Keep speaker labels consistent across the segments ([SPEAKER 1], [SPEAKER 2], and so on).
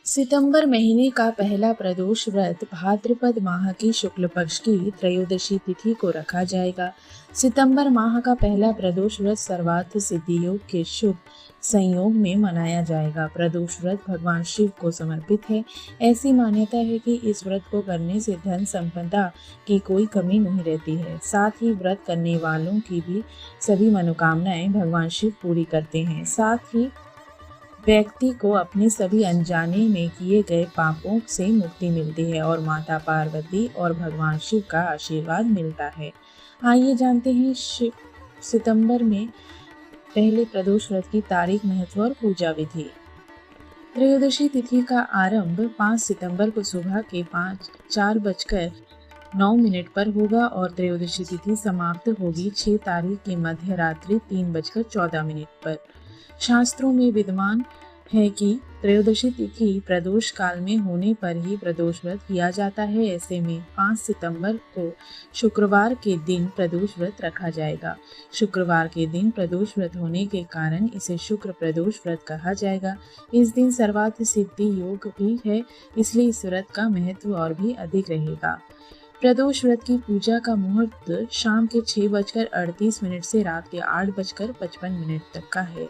[SPEAKER 1] सितंबर महीने का पहला प्रदोष व्रत भाद्रपद माह की शुक्ल पक्ष की त्रयोदशी तिथि को रखा जाएगा। सितंबर माह का पहला प्रदोष व्रत सर्वार्थ सिद्धि योग के शुभ संयोग में मनाया जाएगा। प्रदोष व्रत भगवान शिव को समर्पित है। ऐसी मान्यता है कि इस व्रत को करने से धन संपदा की कोई कमी नहीं रहती है। साथ ही व्रत करने वालों की भी सभी मनोकामनाएं भगवान शिव पूरी करते हैं। साथ ही व्यक्ति को अपने सभी अनजाने में किए गए पापों से मुक्ति मिलती है और माता पार्वती और भगवान शिव का आशीर्वाद मिलता है। आइए जानते हैं सितंबर में पहले प्रदोष व्रत की तारीख, महत्व और पूजा विधि। त्रयोदशी तिथि का आरंभ 5 सितंबर को सुबह के 4:09 पर होगा और त्रयोदशी तिथि समाप्त होगी 6 तारीख की मध्य रात्रि 3:14 पर। शास्त्रों में विद्यमान है कि त्रयोदशी तिथि प्रदोष काल में होने पर ही प्रदोष व्रत किया जाता है। ऐसे में 5 सितंबर को शुक्रवार के दिन प्रदोष व्रत रखा जाएगा। शुक्रवार के दिन प्रदोष व्रत होने के कारण इसे शुक्र प्रदोष व्रत कहा जाएगा। इस दिन सर्वार्थ सिद्धि योग भी है, इसलिए इस व्रत का महत्व और भी अधिक रहेगा। प्रदोष व्रत की पूजा का मुहूर्त शाम के 6:38 से रात के 8:55 तक का है।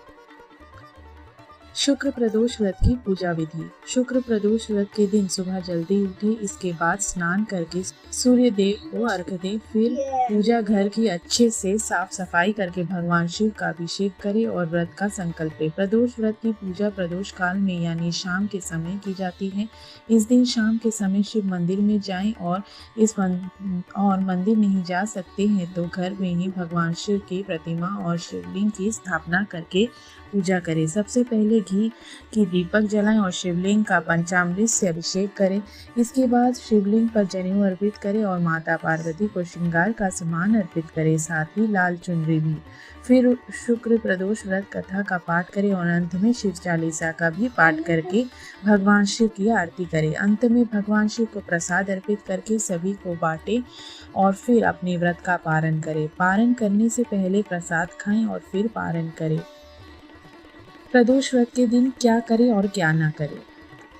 [SPEAKER 1] शुक्र प्रदोष व्रत की पूजा विधि। शुक्र प्रदोष व्रत के दिन सुबह जल्दी उठे, इसके बाद स्नान करके सूर्य देव को अर्घ्य दे, फिर पूजा घर की अच्छे से साफ सफाई करके भगवान शिव का अभिषेक करे और व्रत का संकल्प ले। प्रदोष व्रत की पूजा प्रदोष काल में यानी शाम के समय की जाती है। इस दिन शाम के समय शिव मंदिर में जाएं और मंदिर नहीं जा सकते हैं तो घर में ही भगवान शिव की प्रतिमा और शिवलिंग की स्थापना करके पूजा करें। सबसे पहले घी की दीपक जलाएं और शिवलिंग का पंचामृत से अभिषेक करें। इसके बाद शिवलिंग पर जनेऊ अर्पित करें और माता पार्वती को श्रृंगार का सामान अर्पित करें, साथ ही लाल चुनरी भी। फिर शुक्र प्रदोष व्रत कथा का पाठ करें और अंत में शिव चालीसा का भी पाठ करके भगवान शिव की आरती करें। अंत में भगवान शिव को प्रसाद अर्पित करके सभी को बांटें और फिर अपने व्रत का पारण करें। पारण करने से पहले प्रसाद खाएं और फिर पारण करें। प्रदोष व्रत के दिन क्या करें और क्या ना करें।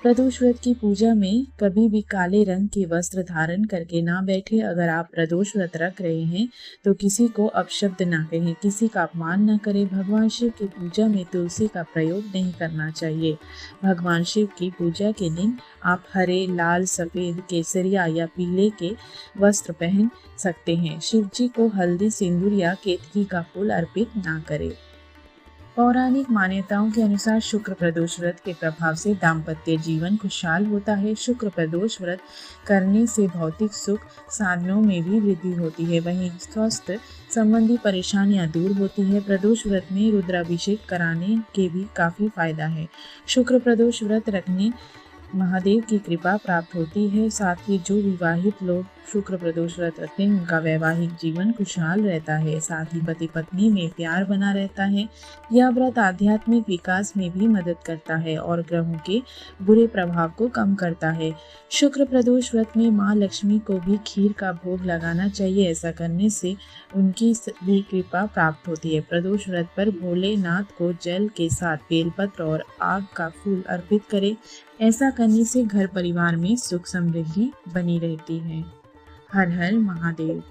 [SPEAKER 1] प्रदोष व्रत की पूजा में कभी भी काले रंग के वस्त्र धारण करके ना बैठे। अगर आप प्रदोष व्रत रख रहे हैं तो किसी को अपशब्द ना कहें, किसी का अपमान ना करें। भगवान शिव की पूजा में तुलसी का प्रयोग नहीं करना चाहिए। भगवान शिव की पूजा के दिन आप हरे, लाल, सफेद, केसरिया या पीले के वस्त्र पहन सकते हैं। शिव जी को हल्दी, सिंदूर या केतकी का फूल अर्पित ना करें। पौराणिक मान्यताओं के अनुसार शुक्र प्रदोष व्रत के प्रभाव से दाम्पत्य जीवन खुशहाल होता है। शुक्र प्रदोष व्रत करने से भौतिक सुख साधनों में भी वृद्धि होती है, वहीं स्वास्थ्य संबंधी परेशानियां दूर होती है। प्रदोष व्रत में रुद्राभिषेक कराने के भी काफी फायदा है। शुक्र प्रदोष व्रत रखने महादेव की कृपा प्राप्त होती है। साथ ही जो विवाहित लोग शुक्र प्रदोष व्रत रखते हैं उनका वैवाहिक जीवन खुशहाल रहता है। साथ ही पति पत्नी में प्यार बना रहता है। यह व्रत आध्यात्मिक विकास में भी मदद करता है और ग्रहों के बुरे प्रभाव को कम करता है। शुक्र प्रदोष व्रत में माँ लक्ष्मी को भी खीर का भोग लगाना चाहिए। ऐसा करने से उनकी भी कृपा प्राप्त होती है। प्रदोष व्रत पर भोलेनाथ को जल के साथ बेलपत्र और आग का फूल अर्पित करें। ऐसा करने से घर परिवार में सुख समृद्धि बनी रहती है। हर हर महादेव।